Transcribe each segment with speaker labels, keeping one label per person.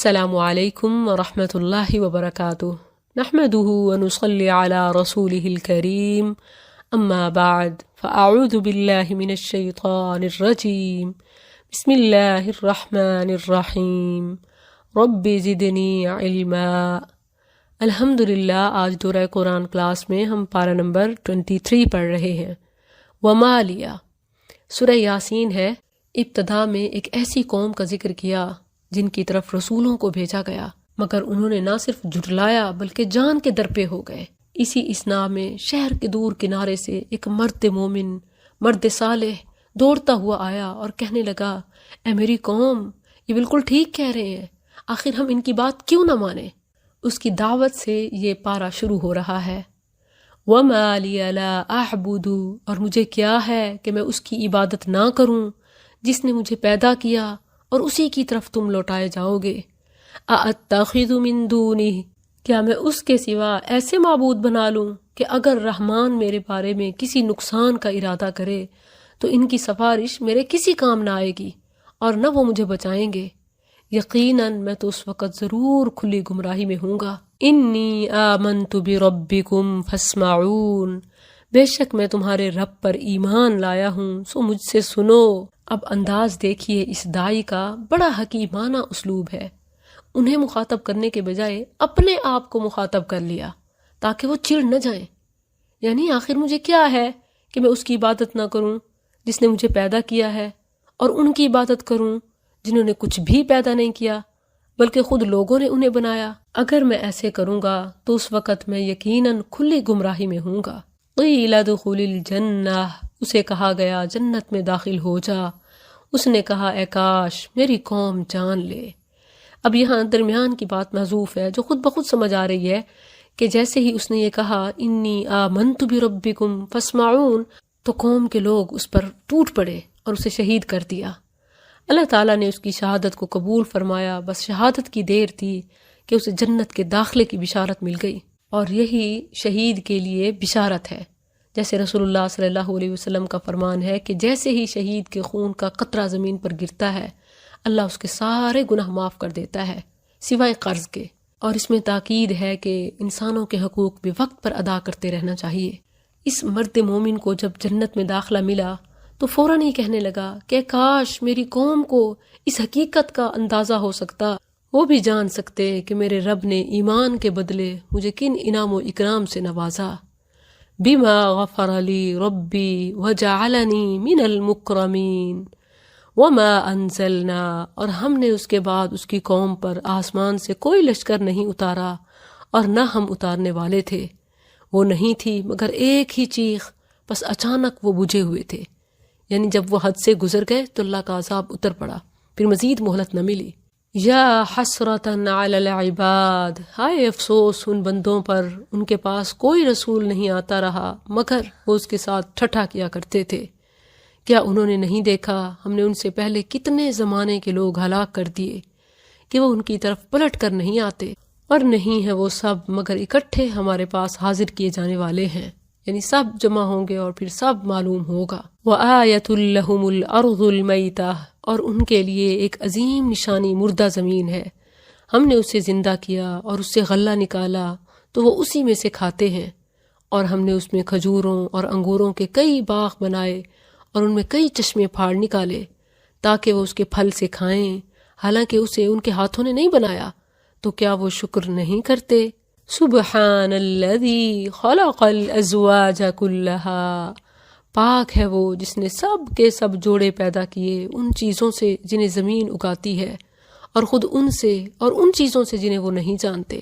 Speaker 1: السلام علیکم ورحمۃ اللہ وبرکاتہ نحمده ونصلي على رسوله الكريم اما بعد فاعوذ باللہ من الشیطان الرجیم بسم اللہ الرحمن الرحیم رب زدنی علما۔ الحمدللہ آج دورہ قرآن کلاس میں ہم پارہ نمبر 23 پڑھ رہے ہیں۔ وما لیا سورہ یاسین ہے۔ ابتدا میں ایک ایسی قوم کا ذکر کیا جن کی طرف رسولوں کو بھیجا گیا، مگر انہوں نے نہ صرف جھٹلایا بلکہ جان کے درپے ہو گئے۔ اسی اسنا میں شہر کے دور کنارے سے ایک مرد مومن، مرد صالح دوڑتا ہوا آیا اور کہنے لگا، اے میری قوم، یہ بالکل ٹھیک کہہ رہے ہیں، آخر ہم ان کی بات کیوں نہ مانیں۔ اس کی دعوت سے یہ پارہ شروع ہو رہا ہے۔ وَمَا لِيَ لَا أَعْبُدُ، اور مجھے کیا ہے کہ میں اس کی عبادت نہ کروں جس نے مجھے پیدا کیا اور اسی کی طرف تم لوٹائے جاؤ گے۔ أَأَتَّخِذُ مِن دُونِهِ، کیا میں اس کے سوا ایسے معبود بنا لوں کہ اگر رحمان میرے بارے میں کسی نقصان کا ارادہ کرے تو ان کی سفارش میرے کسی کام نہ آئے گی اور نہ وہ مجھے بچائیں گے۔ یقیناً میں تو اس وقت ضرور کھلی گمراہی میں ہوں گا۔ انی آمنت بربکم فاسمعون، بے شک میں تمہارے رب پر ایمان لایا ہوں سو مجھ سے سنو۔ اب انداز دیکھیے اس داعی کا، بڑا حکیمانہ اسلوب ہے۔ انہیں مخاطب کرنے کے بجائے اپنے آپ کو مخاطب کر لیا تاکہ وہ چڑ نہ جائیں۔ یعنی آخر مجھے کیا ہے کہ میں اس کی عبادت نہ کروں جس نے مجھے پیدا کیا ہے، اور ان کی عبادت کروں جنہوں نے کچھ بھی پیدا نہیں کیا بلکہ خود لوگوں نے انہیں بنایا۔ اگر میں ایسے کروں گا تو اس وقت میں یقیناً کھلی گمراہی میں ہوں گا۔ قیل ادخل الجنہ، اسے کہا گیا جنت میں داخل ہو جا۔ اس نے کہا، اے کاش میری قوم جان لے۔ اب یہاں درمیان کی بات محذوف ہے جو خود بخود سمجھ آ رہی ہے کہ جیسے ہی اس نے یہ کہا انی آمنت بربکم فاسمعون، تو قوم کے لوگ اس پر ٹوٹ پڑے اور اسے شہید کر دیا۔ اللہ تعالیٰ نے اس کی شہادت کو قبول فرمایا، بس شہادت کی دیر تھی کہ اسے جنت کے داخلے کی بشارت مل گئی، اور یہی شہید کے لیے بشارت ہے۔ جیسے رسول اللہ صلی اللہ علیہ وسلم کا فرمان ہے کہ جیسے ہی شہید کے خون کا قطرہ زمین پر گرتا ہے اللہ اس کے سارے گناہ معاف کر دیتا ہے سوائے قرض کے۔ اور اس میں تاکید ہے کہ انسانوں کے حقوق بھی وقت پر ادا کرتے رہنا چاہیے۔ اس مرد مومن کو جب جنت میں داخلہ ملا تو فوراً ہی کہنے لگا کہ کاش میری قوم کو اس حقیقت کا اندازہ ہو سکتا، وہ بھی جان سکتے کہ میرے رب نے ایمان کے بدلے مجھے کن انعام و اکرام سے نوازا۔ بما غفر لی ربی وجعلنی من المکرمین وما انزلنا، اور ہم نے اس کے بعد اس کی قوم پر آسمان سے کوئی لشکر نہیں اتارا اور نہ ہم اتارنے والے تھے۔ وہ نہیں تھی مگر ایک ہی چیخ، بس اچانک وہ بجھے ہوئے تھے۔ یعنی جب وہ حد سے گزر گئے تو اللہ کا عذاب اتر پڑا، پھر مزید مہلت نہ ملی۔ یا حسرتاً علی العباد، ہائے افسوس ان بندوں پر، ان کے پاس کوئی رسول نہیں آتا رہا مگر وہ اس کے ساتھ ٹھٹھا کیا کرتے تھے۔ کیا انہوں نے نہیں دیکھا ہم نے ان سے پہلے کتنے زمانے کے لوگ ہلاک کر دیے کہ وہ ان کی طرف پلٹ کر نہیں آتے، اور نہیں ہے وہ سب مگر اکٹھے ہمارے پاس حاضر کیے جانے والے ہیں۔ یعنی سب جمع ہوں گے اور پھر سب معلوم ہوگا۔ وَآیَةٌ لَهُمُ الْأَرْضُ الْمَيْتَةُ، اور ان کے لیے ایک عظیم نشانی مردہ زمین ہے۔ ہم نے اسے زندہ کیا اور اس سے غلہ نکالا تو وہ اسی میں سے کھاتے ہیں، اور ہم نے اس میں کھجوروں اور انگوروں کے کئی باغ بنائے اور ان میں کئی چشمے پھاڑ نکالے تاکہ وہ اس کے پھل سے کھائیں، حالانکہ اسے ان کے ہاتھوں نے نہیں بنایا، تو کیا وہ شکر نہیں کرتے؟ سبحان الذی خلق الازواج کلہا، پاک ہے وہ جس نے سب کے سب جوڑے پیدا کیے ان چیزوں سے جنہیں زمین اگاتی ہے، اور خود ان سے اور ان چیزوں سے جنہیں وہ نہیں جانتے۔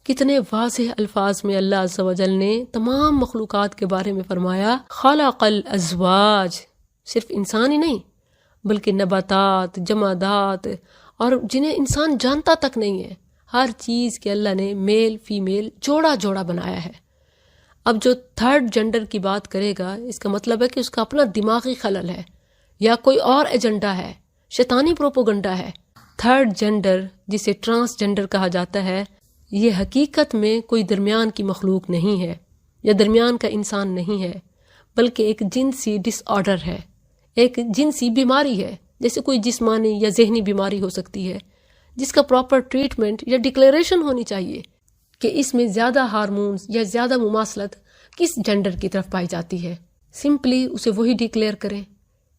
Speaker 1: کتنے واضح الفاظ میں اللہ عز و جل نے تمام مخلوقات کے بارے میں فرمایا خلق الازواج، صرف انسان ہی نہیں بلکہ نباتات، جمادات، اور جنہیں انسان جانتا تک نہیں ہے، ہر چیز کے اللہ نے میل فیمیل جوڑا جوڑا بنایا ہے۔ اب جو تھرڈ جنڈر کی بات کرے گا اس کا مطلب ہے کہ اس کا اپنا دماغی خلل ہے یا کوئی اور ایجنڈا ہے، شیطانی پروپوگنڈا ہے۔ تھرڈ جنڈر جسے ٹرانس جنڈر کہا جاتا ہے، یہ حقیقت میں کوئی درمیان کی مخلوق نہیں ہے یا درمیان کا انسان نہیں ہے، بلکہ ایک جنسی ڈس آرڈر ہے، ایک جنسی بیماری ہے، جیسے کوئی جسمانی یا ذہنی بیماری ہو سکتی ہے، جس کا پراپر ٹریٹمنٹ یا ڈکلیریشن ہونی چاہیے کہ اس میں زیادہ ہارمونز یا زیادہ مماثلت کس جینڈر کی طرف پائی جاتی ہے، سمپلی اسے وہی ڈکلیئر کریں.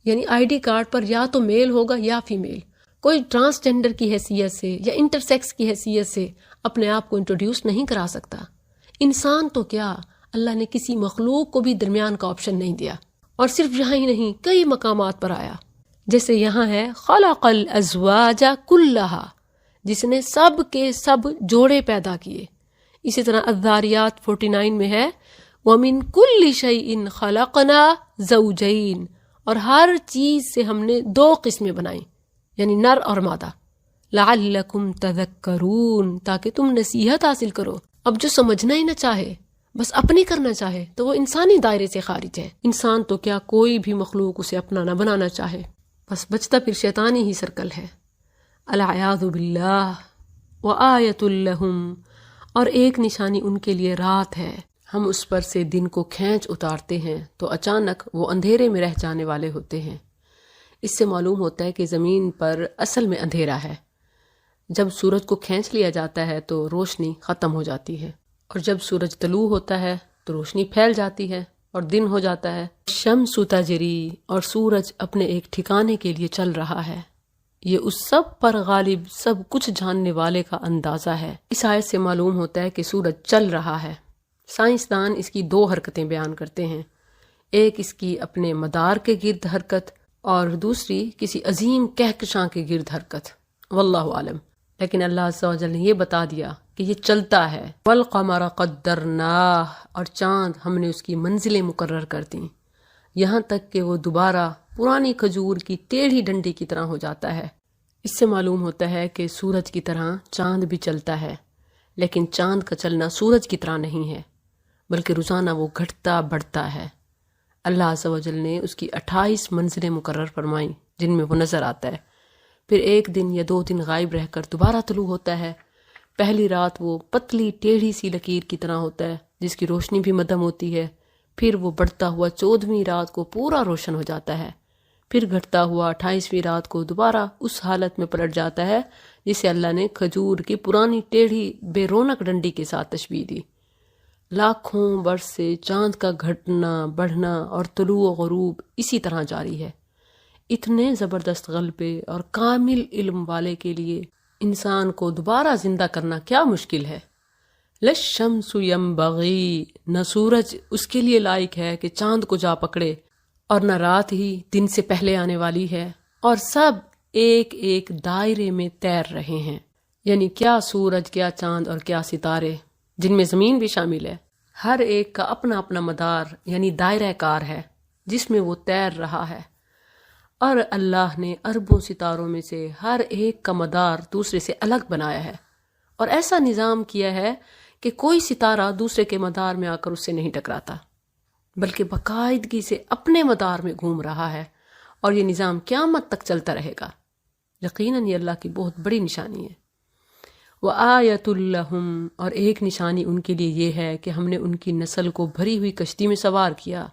Speaker 1: یعنی آئی ڈی کارڈ پر یا تو میل ہوگا یا فیمیل. کوئی ٹرانسجینڈر کی حیثیت سے یا انٹرسیکس کی حیثیت سے اپنے آپ کو انٹروڈیوس نہیں کرا سکتا. انسان تو کیا، اللہ نے کسی مخلوق کو بھی درمیان کا آپشن نہیں دیا. اور صرف یہاں ہی نہیں، کئی مقامات پر آیا، جیسے یہاں ہے خلق الازواج کلھا، جس نے سب کے سب جوڑے پیدا کیے. اسی طرح الذاریات 49 میں ہے وَمِن كُلِّ شَيْءٍ خَلَقْنَا زَوْجَيْن، اور ہر چیز سے ہم نے 2 قسمیں بنائیں، یعنی نر اور مادہ. لَعَلَّكُمْ تَذَكَّرُونَ، تاکہ تم نصیحت حاصل کرو. اب جو سمجھنا ہی نہ چاہے، بس اپنی کرنا چاہے، تو وہ انسانی دائرے سے خارج ہے. انسان تو کیا، کوئی بھی مخلوق اسے اپنا نہ بنانا چاہے، بس بچتا پھر شیطانی ہی سرکل ہے. العیاذ باللہ. وآیۃ لہم، اور ایک نشانی ان کے لیے رات ہے. ہم اس پر سے دن کو کھینچ اتارتے ہیں تو اچانک وہ اندھیرے میں رہ جانے والے ہوتے ہیں. اس سے معلوم ہوتا ہے کہ زمین پر اصل میں اندھیرا ہے. جب سورج کو کھینچ لیا جاتا ہے تو روشنی ختم ہو جاتی ہے، اور جب سورج طلوع ہوتا ہے تو روشنی پھیل جاتی ہے اور دن ہو جاتا ہے. شمس تجری، اور سورج اپنے ایک ٹھکانے کے لیے چل رہا ہے. یہ اس سب پر غالب، سب کچھ جاننے والے کا اندازہ ہے. اس آیت سے معلوم ہوتا ہے کہ سورج چل رہا ہے. سائنسدان اس کی 2 حرکتیں بیان کرتے ہیں، ایک اس کی اپنے مدار کے گرد حرکت اور دوسری کسی عظیم کہکشاں کے گرد حرکت. واللہ عالم. لیکن اللہ عز و جل نے یہ بتا دیا کہ یہ چلتا ہے. والقمر قدرناہ، اور چاند ہم نے اس کی منزلیں مقرر کر دیں، یہاں تک کہ وہ دوبارہ پرانی کھجور کی ٹیڑھی ڈنڈی کی طرح ہو جاتا ہے. اس سے معلوم ہوتا ہے کہ سورج کی طرح چاند بھی چلتا ہے، لیکن چاند کا چلنا سورج کی طرح نہیں ہے، بلکہ روزانہ وہ گھٹتا بڑھتا ہے. اللہ عز و جل نے اس کی 28 منزلیں مقرر فرمائیں جن میں وہ نظر آتا ہے. پھر 1 دن یا 2 دن غائب رہ کر دوبارہ طلوع ہوتا ہے. پہلی رات وہ پتلی ٹیڑھی سی لکیر کی طرح ہوتا ہے جس کی روشنی بھی مدھم ہوتی ہے. پھر وہ بڑھتا ہوا 14ویں رات کو پورا روشن ہو جاتا ہے. پھر گھٹتا ہوا 28ویں رات کو دوبارہ اس حالت میں پلٹ جاتا ہے جسے اللہ نے کھجور کی پرانی ٹیڑھی بے رونق ڈنڈی کے ساتھ تشبیہ دی. لاکھوں برس سے چاند کا گھٹنا بڑھنا اور طلوع و غروب اسی طرح جاری ہے. اتنے زبردست غلبے اور کامل علم والے کے لیے انسان کو دوبارہ زندہ کرنا کیا مشکل ہے. لَلشَّمْسُ يَنبَغِي، نہ سورج اس کے لیے لائق ہے کہ چاند کو جا پکڑے، اور نہ رات ہی دن سے پہلے آنے والی ہے، اور سب ایک ایک دائرے میں تیر رہے ہیں. یعنی کیا سورج، کیا چاند اور کیا ستارے، جن میں زمین بھی شامل ہے، ہر ایک کا اپنا اپنا مدار یعنی دائرہ کار ہے جس میں وہ تیر رہا ہے. اور اللہ نے اربوں ستاروں میں سے ہر ایک کا مدار دوسرے سے الگ بنایا ہے، اور ایسا نظام کیا ہے کہ کوئی ستارہ دوسرے کے مدار میں آ کر اس سے نہیں ٹکراتا، بلکہ باقاعدگی سے اپنے مدار میں گھوم رہا ہے، اور یہ نظام قیامت تک چلتا رہے گا. یقیناً یہ اللہ کی بہت بڑی نشانی ہے. وَآیَةٌ لَّهُمْ، اور ایک نشانی ان کے لیے یہ ہے کہ ہم نے ان کی نسل کو بھری ہوئی کشتی میں سوار کیا،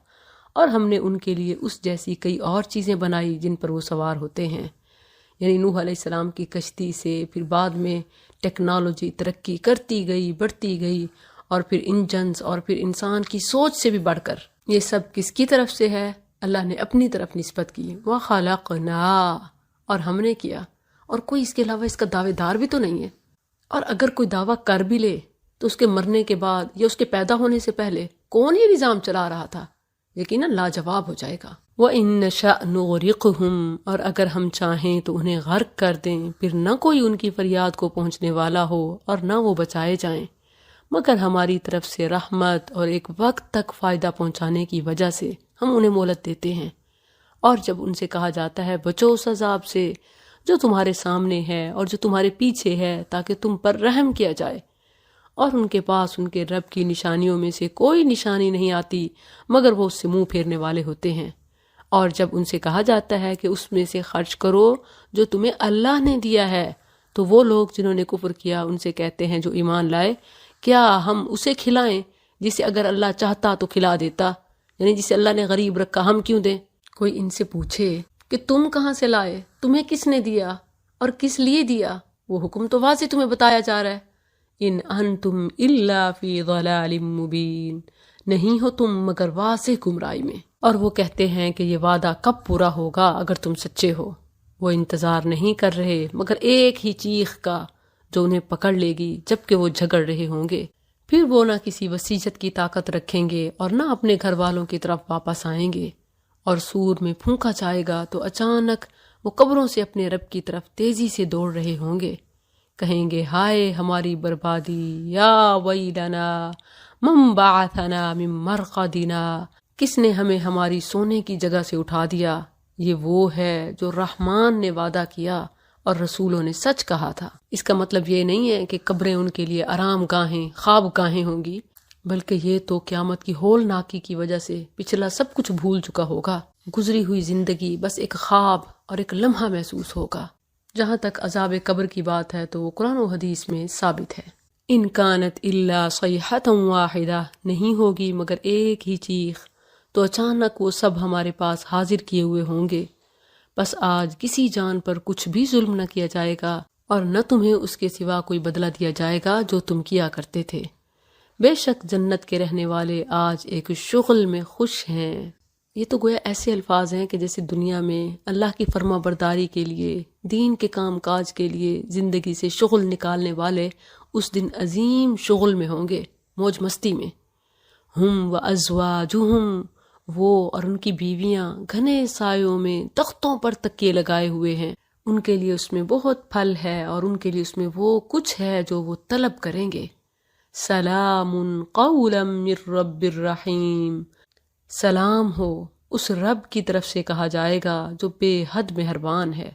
Speaker 1: اور ہم نے ان کے لیے اس جیسی کئی اور چیزیں بنائی جن پر وہ سوار ہوتے ہیں. یعنی نوح علیہ السلام کی کشتی سے پھر بعد میں ٹیکنالوجی ترقی کرتی گئی، بڑھتی گئی، اور پھر انجنز، اور پھر انسان کی سوچ سے بھی بڑھ کر. یہ سب کس کی طرف سے ہے؟ اللہ نے اپنی طرف نسبت کی. وَخَلَقْنَا، اور ہم نے کیا، اور کوئی اس کے علاوہ اس کا دعوے دار بھی تو نہیں ہے. اور اگر کوئی دعویٰ کر بھی لے تو اس کے مرنے کے بعد یا اس کے پیدا ہونے سے پہلے کون یہ نظام چلا رہا تھا، یقیناً لاجواب ہو جائے گا. وَإِن نَّشَأْ نُغْرِقْهُمْ، اور اگر ہم چاہیں تو انہیں غرق کر دیں، پھر نہ کوئی ان کی فریاد کو پہنچنے والا ہو اور نہ وہ بچائے جائیں، مگر ہماری طرف سے رحمت اور ایک وقت تک فائدہ پہنچانے کی وجہ سے ہم انہیں مہلت دیتے ہیں. اور جب ان سے کہا جاتا ہے بچو اس عذاب سے جو تمہارے سامنے ہے اور جو تمہارے پیچھے ہے تاکہ تم پر رحم کیا جائے، اور ان کے پاس ان کے رب کی نشانیوں میں سے کوئی نشانی نہیں آتی مگر وہ اس سے منہ پھیرنے والے ہوتے ہیں. اور جب ان سے کہا جاتا ہے کہ اس میں سے خرچ کرو جو تمہیں اللہ نے دیا ہے، تو وہ لوگ جنہوں نے کفر کیا ان سے کہتے ہیں جو ایمان لائے، کیا ہم اسے کھلائیں جسے اگر اللہ چاہتا تو کھلا دیتا، یعنی جسے اللہ نے غریب رکھا ہم کیوں دیں. کوئی ان سے پوچھے کہ تم کہاں سے لائے، تمہیں کس نے دیا اور کس لیے دیا، وہ حکم تو واضح تمہیں بتایا جا رہا ہے، ان انتم الا فی ضلال مبین، نہیں ہو تم مگر واضح گمراہی میں۔ اور وہ کہتے ہیں کہ یہ وعدہ کب پورا ہوگا اگر تم سچے ہو۔ وہ انتظار نہیں کر رہے مگر ایک ہی چیخ کا جو انہیں پکڑ لے گی جبکہ وہ جھگڑ رہے ہوں گے۔ پھر وہ نہ کسی وسیعت کی طاقت رکھیں گے اور نہ اپنے گھر والوں کی طرف واپس آئیں گے، اور سور میں پھونکا جائے گا تو اچانک وہ قبروں سے اپنے رب کی طرف تیزی سے دوڑ رہے ہوں گے، کہیں گے ہائے ہماری بربادی، یا ویلنا من بعثنا من مرقدنا، کس نے ہمیں ہماری سونے کی جگہ سے اٹھا دیا۔ یہ وہ ہے جو رحمان نے وعدہ کیا اور رسولوں نے سچ کہا تھا۔ اس کا مطلب یہ نہیں ہے کہ قبریں ان کے لیے آرام گاہیں، خواب گاہیں ہوں گی، بلکہ یہ تو قیامت کی ہولناکی کی وجہ سے پچھلا سب کچھ بھول چکا ہوگا، گزری ہوئی زندگی بس ایک خواب اور ایک لمحہ محسوس ہوگا۔ جہاں تک عذاب قبر کی بات ہے تو وہ قرآن و حدیث میں ثابت ہے، ان کانت الا صیحۃ واحدہ، نہیں ہوگی مگر ایک ہی چیخ، تو اچانک وہ سب ہمارے پاس حاضر کیے ہوئے ہوں گے۔ بس آج کسی جان پر کچھ بھی ظلم نہ کیا جائے گا اور نہ تمہیں اس کے سوا کوئی بدلہ دیا جائے گا جو تم کیا کرتے تھے۔ بے شک جنت کے رہنے والے آج ایک شغل میں خوش ہیں۔ یہ تو گویا ایسے الفاظ ہیں کہ جیسے دنیا میں اللہ کی فرما برداری کے لیے، دین کے کام کاج کے لیے زندگی سے شغل نکالنے والے اس دن عظیم شغل میں ہوں گے، موج مستی میں۔ ہم و ازواجہم، وہ اور ان کی بیویاں گھنے سایوں میں تختوں پر تکیے لگائے ہوئے ہیں، ان کے لیے اس میں بہت پھل ہے اور ان کے لیے اس میں وہ کچھ ہے جو وہ طلب کریں گے۔ سلام قولا من رب الرحیم، سلام ہو اس رب کی طرف سے کہا جائے گا جو بے حد مہربان ہے۔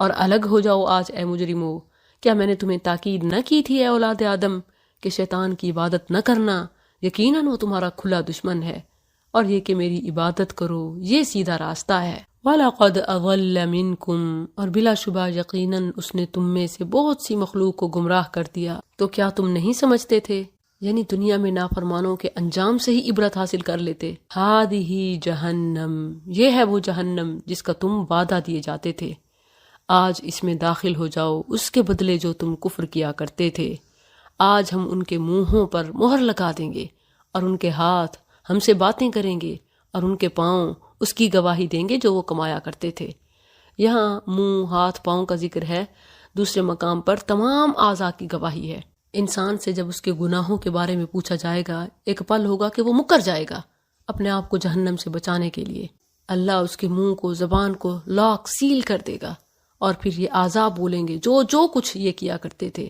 Speaker 1: اور الگ ہو جاؤ آج اے مجرمو، کیا میں نے تمہیں تاکید نہ کی تھی اے اولاد آدم کہ شیطان کی عبادت نہ کرنا، یقیناً وہ تمہارا کھلا دشمن ہے، اور یہ کہ میری عبادت کرو یہ سیدھا راستہ ہے۔ وَلَقَدْ أَضَلَّ مِنْكُمْ، اور بلا شبہ یقیناً اس نے تم میں سے بہت سی مخلوق کو گمراہ کر دیا، تو کیا تم نہیں سمجھتے تھے؟ یعنی دنیا میں نافرمانوں کے انجام سے ہی عبرت حاصل کر لیتے۔ هَذِهِ جہنم، یہ ہے وہ جہنم جس کا تم وعدہ دیے جاتے تھے، آج اس میں داخل ہو جاؤ اس کے بدلے جو تم کفر کیا کرتے تھے۔ آج ہم ان کے منہوں پر مہر لگا دیں گے اور ان کے ہاتھ ہم سے باتیں کریں گے اور ان کے پاؤں اس کی گواہی دیں گے جو وہ کمایا کرتے تھے۔ یہاں منہ، ہاتھ، پاؤں کا ذکر ہے، دوسرے مقام پر تمام اعضاء کی گواہی ہے۔ انسان سے جب اس کے گناہوں کے بارے میں پوچھا جائے گا، ایک پل ہوگا کہ وہ مکر جائے گا اپنے آپ کو جہنم سے بچانے کے لیے۔ اللہ اس کے منہ کو، زبان کو لاک سیل کر دے گا، اور پھر یہ اعضاء بولیں گے جو کچھ یہ کیا کرتے تھے۔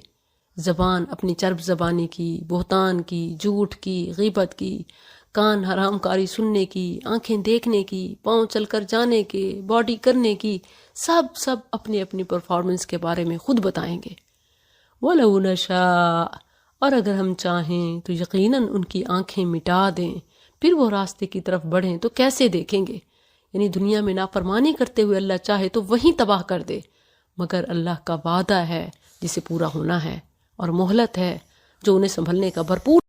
Speaker 1: زبان اپنی چرب زبانی کی، بہتان کی، جھوٹ کی، غیبت کی، کان حرام کاری سننے کی، آنکھیں دیکھنے کی، پاؤں چل کر جانے کے، باڈی کرنے کی، سب اپنی اپنی پرفارمنس کے بارے میں خود بتائیں گے۔ وَلَوْ نَشَاءُ، اور اگر ہم چاہیں تو یقیناً ان کی آنکھیں مٹا دیں، پھر وہ راستے کی طرف بڑھیں تو کیسے دیکھیں گے؟ یعنی دنیا میں نافرمانی کرتے ہوئے اللہ چاہے تو وہیں تباہ کر دے، مگر اللہ کا وعدہ ہے جسے پورا ہونا ہے، اور مہلت ہے جو انہیں سنبھلنے کا بھرپور